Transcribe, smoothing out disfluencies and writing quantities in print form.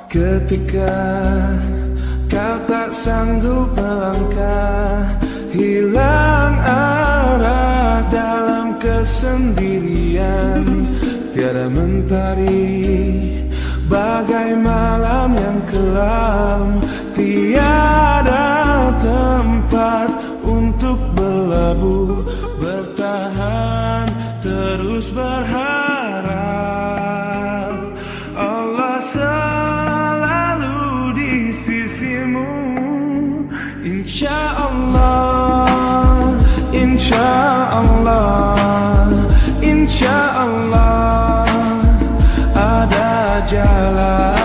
Ketika kau tak sanggup melangkah, hilang arah dalam kesendirian, tiada mentari bagai malam yang kelam, tiada tempat untuk berlabuh, bertahan terus berharap Allah selalu di sisimu. Insyaallah, insyaallah, insyaallah ada jalan.